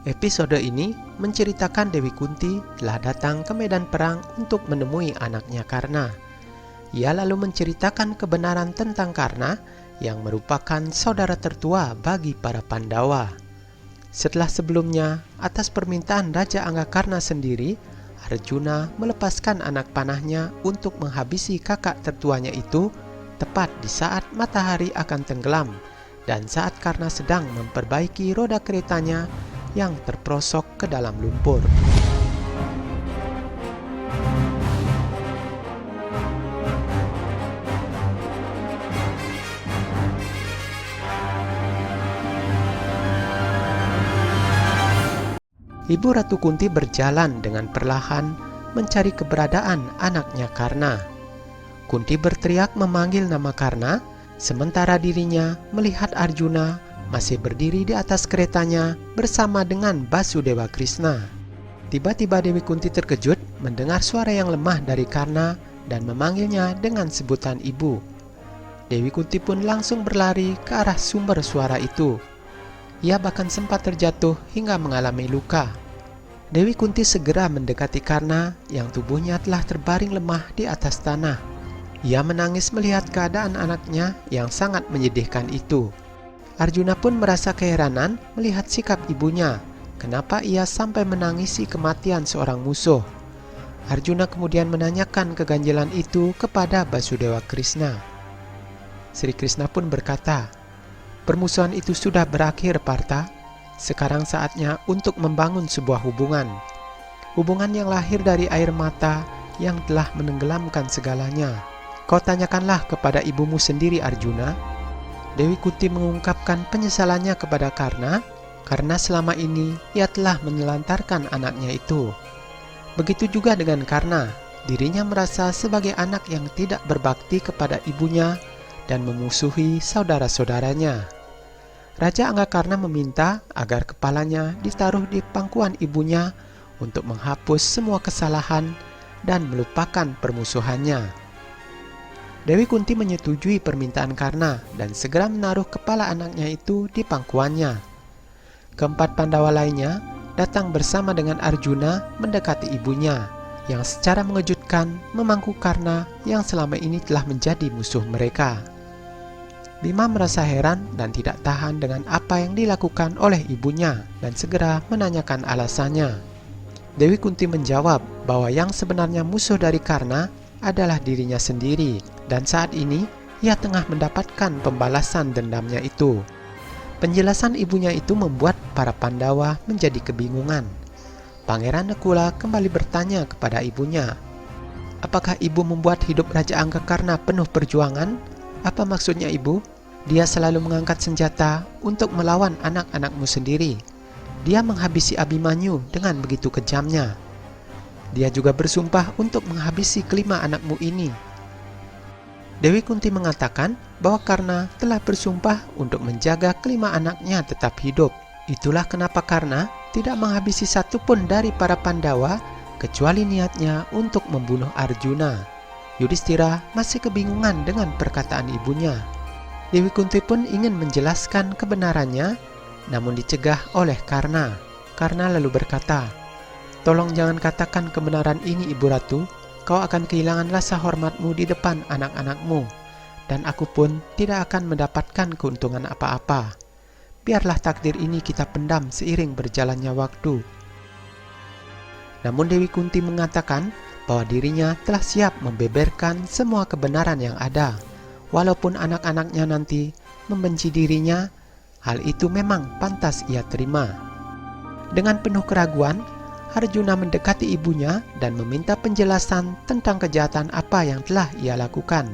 Episode ini menceritakan Dewi Kunti telah datang ke medan perang untuk menemui anaknya Karna. Ia lalu menceritakan kebenaran tentang Karna yang merupakan saudara tertua bagi para Pandawa. Setelah sebelumnya, atas permintaan Raja Anggakarna sendiri, Arjuna melepaskan anak panahnya untuk menghabisi kakak tertuanya itu tepat di saat matahari akan tenggelam dan saat Karna sedang memperbaiki roda keretanya yang terperosok ke dalam lumpur. Ibu Ratu Kunti berjalan dengan perlahan mencari keberadaan anaknya Karna. Kunti berteriak memanggil nama Karna, sementara dirinya melihat Arjuna masih berdiri di atas keretanya bersama dengan Basudewa Krishna. Tiba-tiba Dewi Kunti terkejut mendengar suara yang lemah dari Karna dan memanggilnya dengan sebutan ibu. Dewi Kunti pun langsung berlari ke arah sumber suara itu. Ia bahkan sempat terjatuh hingga mengalami luka. Dewi Kunti segera mendekati Karna yang tubuhnya telah terbaring lemah di atas tanah. Ia menangis melihat keadaan anaknya yang sangat menyedihkan itu. Arjuna pun merasa keheranan melihat sikap ibunya. Kenapa ia sampai menangisi kematian seorang musuh? Arjuna kemudian menanyakan keganjilan itu kepada Basudewa Krishna. Sri Krishna pun berkata, "Permusuhan itu sudah berakhir, Partha. Sekarang saatnya untuk membangun sebuah hubungan. Hubungan yang lahir dari air mata yang telah menenggelamkan segalanya. Kau tanyakanlah kepada ibumu sendiri, Arjuna." Dewi Kunti mengungkapkan penyesalannya kepada Karna karena selama ini ia telah menelantarkan anaknya itu. Begitu juga dengan Karna, dirinya merasa sebagai anak yang tidak berbakti kepada ibunya dan memusuhi saudara-saudaranya. Raja Anggakarna meminta agar kepalanya ditaruh di pangkuan ibunya untuk menghapus semua kesalahan dan melupakan permusuhannya. Dewi Kunti menyetujui permintaan Karna dan segera menaruh kepala anaknya itu di pangkuannya. Keempat Pandawa lainnya datang bersama dengan Arjuna mendekati ibunya, yang secara mengejutkan memangku Karna yang selama ini telah menjadi musuh mereka. Bima merasa heran dan tidak tahan dengan apa yang dilakukan oleh ibunya dan segera menanyakan alasannya. Dewi Kunti menjawab bahwa yang sebenarnya musuh dari Karna adalah dirinya sendiri, dan saat ini ia tengah mendapatkan pembalasan dendamnya itu. Penjelasan ibunya itu membuat para Pandawa menjadi kebingungan. Pangeran Nakula kembali bertanya kepada ibunya, "Apakah ibu membuat hidup Raja Anggakarna penuh perjuangan? Apa maksudnya ibu? Dia selalu mengangkat senjata untuk melawan anak-anakmu sendiri. Dia menghabisi Abimanyu dengan begitu kejamnya. Dia juga bersumpah untuk menghabisi kelima anakmu ini." Dewi Kunti mengatakan bahwa Karna telah bersumpah untuk menjaga kelima anaknya tetap hidup. Itulah kenapa Karna tidak menghabisi satupun dari para Pandawa kecuali niatnya untuk membunuh Arjuna. Yudhistira masih kebingungan dengan perkataan ibunya. Dewi Kunti pun ingin menjelaskan kebenarannya, namun dicegah oleh Karna. Karna lalu berkata, "Tolong jangan katakan kebenaran ini, Ibu Ratu. Kau akan kehilangan rasa hormatmu di depan anak-anakmu, dan aku pun tidak akan mendapatkan keuntungan apa-apa. Biarlah takdir ini kita pendam seiring berjalannya waktu." Namun Dewi Kunti mengatakan bahwa dirinya telah siap membeberkan semua kebenaran yang ada. Walaupun anak-anaknya nanti membenci dirinya, hal itu memang pantas ia terima. Dengan penuh keraguan, Arjuna mendekati ibunya dan meminta penjelasan tentang kejahatan apa yang telah ia lakukan.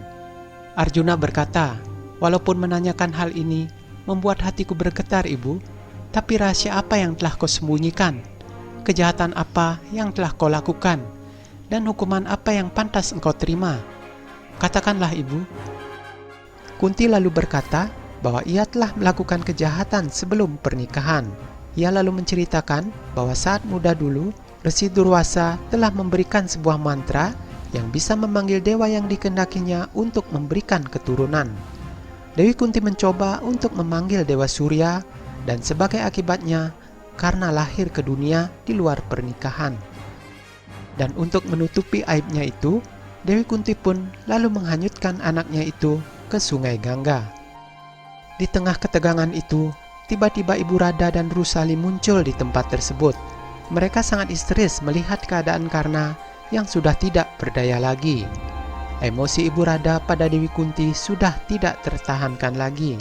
Arjuna berkata, "Walaupun menanyakan hal ini membuat hatiku bergetar, Ibu, tapi rahasia apa yang telah kau sembunyikan? Kejahatan apa yang telah kau lakukan? Dan hukuman apa yang pantas engkau terima? Katakanlah, Ibu." Kunti lalu berkata bahwa ia telah melakukan kejahatan sebelum pernikahan. Ia lalu menceritakan bahwa saat muda dulu, Resi Durwasa telah memberikan sebuah mantra yang bisa memanggil dewa yang dikehendakinya untuk memberikan keturunan. Dewi Kunti mencoba untuk memanggil Dewa Surya, dan sebagai akibatnya, karena lahir ke dunia di luar pernikahan. Dan untuk menutupi aibnya itu, Dewi Kunti pun lalu menghanyutkan anaknya itu ke Sungai Gangga. Di tengah ketegangan itu, tiba-tiba Ibu Radha dan Rusali muncul di tempat tersebut. Mereka sangat histeris melihat keadaan Karna yang sudah tidak berdaya lagi. Emosi Ibu Radha pada Dewi Kunti sudah tidak tertahankan lagi.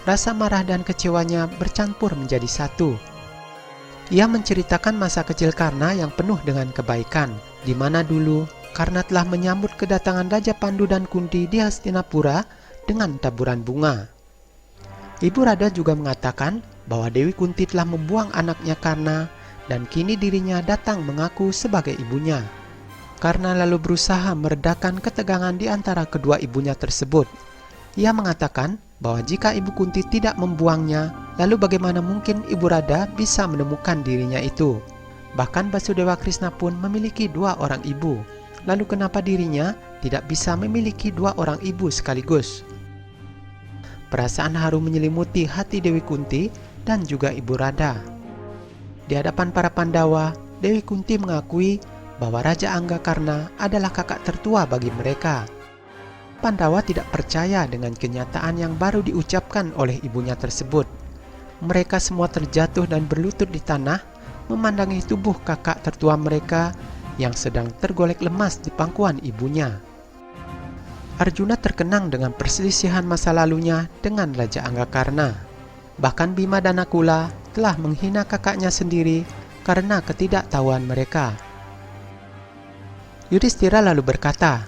Rasa marah dan kecewanya bercampur menjadi satu. Ia menceritakan masa kecil Karna yang penuh dengan kebaikan, di mana dulu Karna telah menyambut kedatangan Raja Pandu dan Kunti di Hastinapura dengan taburan bunga. Ibu Radha juga mengatakan bahwa Dewi Kunti telah membuang anaknya Karna dan kini dirinya datang mengaku sebagai ibunya. Karna lalu berusaha meredakan ketegangan di antara kedua ibunya tersebut. Ia mengatakan bahwa jika Ibu Kunti tidak membuangnya, lalu bagaimana mungkin Ibu Radha bisa menemukan dirinya itu? Bahkan Basudewa Krishna pun memiliki 2 orang ibu. Lalu kenapa dirinya tidak bisa memiliki 2 orang ibu sekaligus? Perasaan haru menyelimuti hati Dewi Kunti dan juga Ibu Radha. Di hadapan para Pandawa, Dewi Kunti mengakui bahwa Raja Anggakarna adalah kakak tertua bagi mereka. Pandawa tidak percaya dengan kenyataan yang baru diucapkan oleh ibunya tersebut. Mereka semua terjatuh dan berlutut di tanah, memandangi tubuh kakak tertua mereka yang sedang tergolek lemas di pangkuan ibunya. Arjuna terkenang dengan perselisihan masa lalunya dengan Raja Anggakarna. Bahkan Bima dan Nakula telah menghina kakaknya sendiri karena ketidaktahuan mereka. Yudhistira lalu berkata,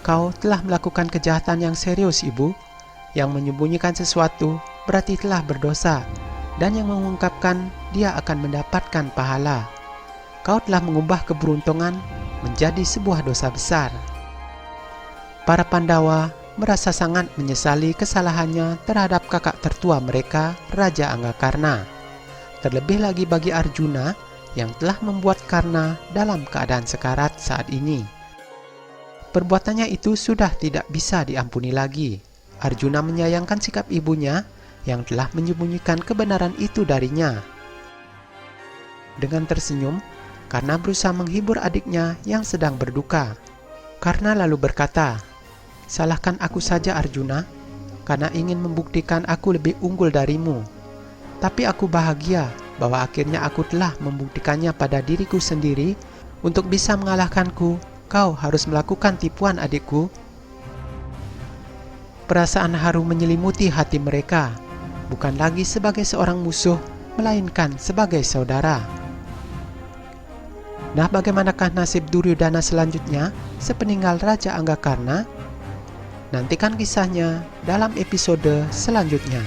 "Kau telah melakukan kejahatan yang serius, Ibu. Yang menyembunyikan sesuatu berarti telah berdosa, dan yang mengungkapkan dia akan mendapatkan pahala. Kau telah mengubah keberuntungan menjadi sebuah dosa besar." Para Pandawa merasa sangat menyesali kesalahannya terhadap kakak tertua mereka, Raja Anggakarna. Terlebih lagi bagi Arjuna yang telah membuat Karna dalam keadaan sekarat saat ini. Perbuatannya itu sudah tidak bisa diampuni lagi. Arjuna menyayangkan sikap ibunya yang telah menyembunyikan kebenaran itu darinya. Dengan tersenyum, Karna berusaha menghibur adiknya yang sedang berduka. Karna lalu berkata, "Salahkan aku saja Arjuna, karena ingin membuktikan aku lebih unggul darimu. Tapi aku bahagia bahwa akhirnya aku telah membuktikannya pada diriku sendiri. Untuk bisa mengalahkanku, kau harus melakukan tipuan adikku." Perasaan haru menyelimuti hati mereka, bukan lagi sebagai seorang musuh, melainkan sebagai saudara. Nah, bagaimanakah nasib Duryodhana selanjutnya sepeninggal Raja Anggakarna? Nantikan kisahnya dalam episode selanjutnya.